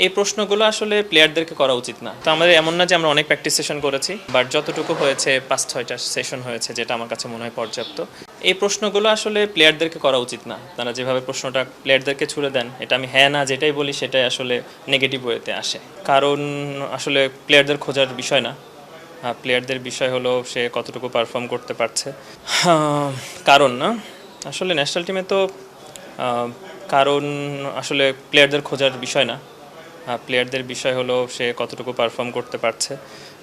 এই প্রশ্নগুলো আসলে প্লেয়ারদেরকে করা উচিত না। তো আমাদের এমন না যে আমরা অনেক প্র্যাকটিস সেশন করেছি, বাট যতটুকু হয়েছে ৫-৬টা সেশন হয়েছে, যেটা আমার কাছে মনে হয় পর্যাপ্ত। এই প্রশ্নগুলো আসলে প্লেয়ারদেরকে করা উচিত না। তারা যেভাবে প্রশ্নটা প্লেয়ারদেরকে ছুড়ে দেন, এটা আমি হ্যাঁ না যেটাই বলি সেটাই আসলে নেগেটিভ ওয়েতে আসে। কারণ আসলে প্লেয়ারদের খোঁজার বিষয় না, প্লেয়ারদের বিষয় হলো সে কতটুকু পারফর্ম করতে পারছে। কারণ না, আসলে ন্যাশনাল টিমে তো কারণ আসলে প্লেয়ারদের খোঁজার বিষয় না, প্লেয়ারদের বিষয় হলো সে কতটুকু পারফর্ম করতে পারছে।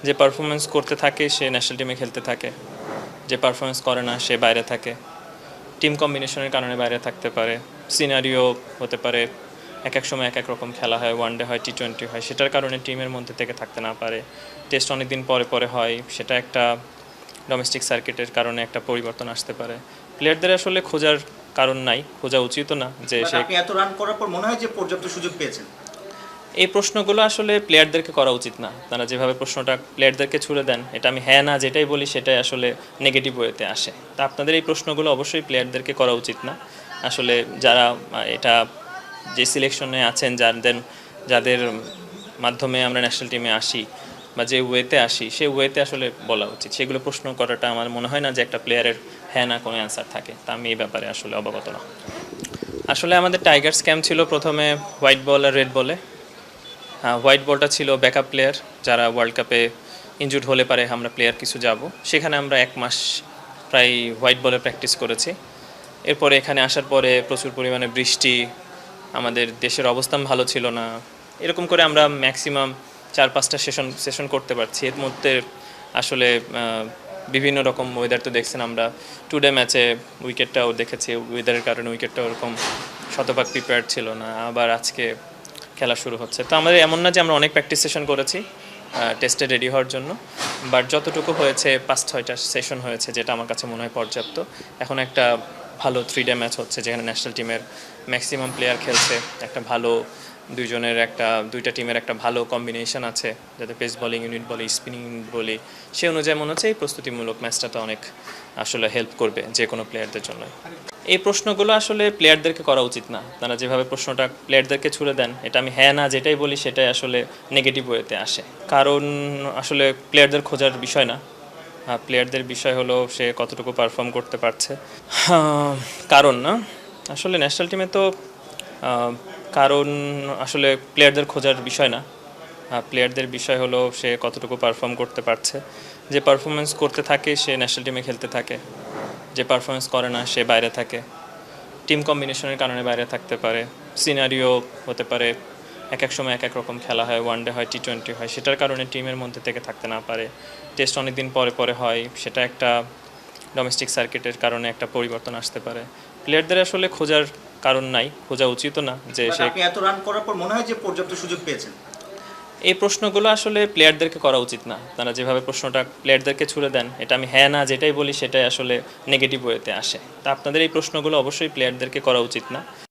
যে পারফরমেন্স করতে থাকে সে ন্যাশনাল টিমে খেলতে থাকে, যে পারফরমেন্স করে না সে বাইরে থাকে। টিম কম্বিনেশনের কারণে বাইরে থাকতে পারে, সিনারিও হতে পারে, এক এক সময় এক এক রকম খেলা হয়, ওয়ানডে হয়, টি-20 হয়, সেটার কারণে টিমের মধ্যে থেকে থাকতে না পারে। টেস্ট অনেক দিন পরে পরে হয়, সেটা একটা ডোমেস্টিক সার্কিটের কারণে একটা পরিবর্তন আসতে পারে। প্লেয়ারদের আসলে খোঁজার কারণ নাই, খোঁজা উচিতও না যে সে। আপনি এত রান করার পর মনে হয় যে পর্যাপ্ত সুযোগ পেয়েছেন? এই প্রশ্নগুলো আসলে প্লেয়ারদেরকে করা উচিত না। তারা যেভাবে প্রশ্নটা প্লেয়ারদেরকে ছুড়ে দেন, এটা আমি হ্যাঁ না যেটাই বলি সেটাই আসলে নেগেটিভ ওয়েতে আসে। তা আপনাদের এই প্রশ্নগুলো অবশ্যই প্লেয়ারদেরকে করা উচিত না। আসলে যারা এটা যে সিলেকশনে আছেন, যাদের মাধ্যমে আমরা ন্যাশনাল টিমে আসি বা যে ওয়েতে আসি, সেই ওয়েতে আসলে বলা উচিত। সেগুলো প্রশ্ন করাটা আমার মনে হয় না যে একটা প্লেয়ারের হ্যাঁ না কোনো অ্যান্সার থাকে। তা আমি এই ব্যাপারে আসলে অবগত না। আসলে আমাদের টাইগার্স ক্যাম্প ছিল প্রথমে হোয়াইট বল আর রেড বলে। হোয়াইট বলটা ছিল ব্যাকআপ প্লেয়ার, যারা ওয়ার্ল্ড কাপে ইনজুর্ড হলে পারে আমরা প্লেয়ার কিছু যাব। সেখানে আমরা 1 মাস প্রায় হোয়াইট বলে প্র্যাকটিস করেছি। এরপরে এখানে আসার পরে প্রচুর পরিমাণে বৃষ্টি, আমাদের দেশের অবস্থান ভালো ছিল না, এরকম করে আমরা ম্যাক্সিমাম 4-5টা সেশন করতে পারছি। এর মধ্যে আসলে বিভিন্ন রকম ওয়েদার তো দেখছেন, আমরা টুডে ম্যাচে উইকেটটাও দেখেছি, ওয়েদারের কারণে উইকেটটা ওরকম শতভাগ প্রিপেয়ার্ড ছিল না। আবার আজকে খেলা শুরু হচ্ছে। তো আমাদের এমন না যে আমরা অনেক প্র্যাকটিস সেশন করেছি টেস্টে রেডি হওয়ার জন্য, বাট যতটুকু হয়েছে 5-6টা সেশন হয়েছে, যেটা আমার কাছে মনে হয় পর্যাপ্ত। এখন একটা ভালো 3-ডে ম্যাচ হচ্ছে, যেখানে ন্যাশনাল টিমের ম্যাক্সিমাম প্লেয়ার খেলছে। একটা ভালো দুইটা টিমের একটা ভালো কম্বিনেশন আছে, যাতে পেস বোলিং ইউনিট বলি, স্পিনিং ইউনিট বলি, সেই অনুযায়ী মনে হচ্ছে এই প্রস্তুতিমূলক ম্যাচটা তো অনেক আসলে হেল্প করবে যে কোনো প্লেয়ারদের জন্য। এই প্রশ্নগুলো আসলে প্লেয়ারদেরকে করা উচিত না। তারা যেভাবে প্রশ্নটা প্লেয়ারদেরকে ছুড়ে দেন, এটা আমি হ্যাঁ না যেটাই বলি সেটাই আসলে নেগেটিভ ওয়েতে আসে। কারণ আসলে প্লেয়ারদের খোঁজার বিষয় না, প্লেয়ারদের বিষয় হলো সে কতটুকু পারফর্ম করতে পারছে। কারণ না, আসলে ন্যাশনাল টিমে তো কারণ আসলে প্লেয়ারদের খোঁজার বিষয় না, প্লেয়ারদের বিষয় হলো সে কতটুকু পারফর্ম করতে পারছে। যে পারফরমেন্স করতে থাকে সে ন্যাশনাল টিমে খেলতে থাকে, যে পারফরমেন্স করে না সে বাইরে থাকে। টিম কম্বিনেশনের কারণে বাইরে থাকতে পারে, সিনারিও হতে পারে, এক এক সময় এক এক রকম খেলা হয়, ওয়ানডে হয়, টি-20 হয়, সেটার কারণে টিমের মধ্যে থেকে থাকতে না পারে। টেস্ট অনেক দিন পরে পরে হয়, সেটা একটা ডোমেস্টিক সার্কিটের কারণে একটা পরিবর্তন আসতে পারে। প্লেয়ারদের আসলে খোঁজার কারণ নাই, খোঁজা উচিতও না যে সে। আপনি এত রান করার পর মনে হয় যে পর্যাপ্ত সুযোগ পেয়েছেন? এই প্রশ্নগুলো আসলে প্লেয়ারদেরকে করা উচিত না। তারা যেভাবে প্রশ্নটা প্লেয়ারদেরকে ছুড়ে দেন, এটা আমি হ্যাঁ না যেটাই বলি সেটাই আসলে নেগেটিভ ওয়েতে আসে। তা আপনাদের এই প্রশ্নগুলো অবশ্যই প্লেয়ারদেরকে করা উচিত না।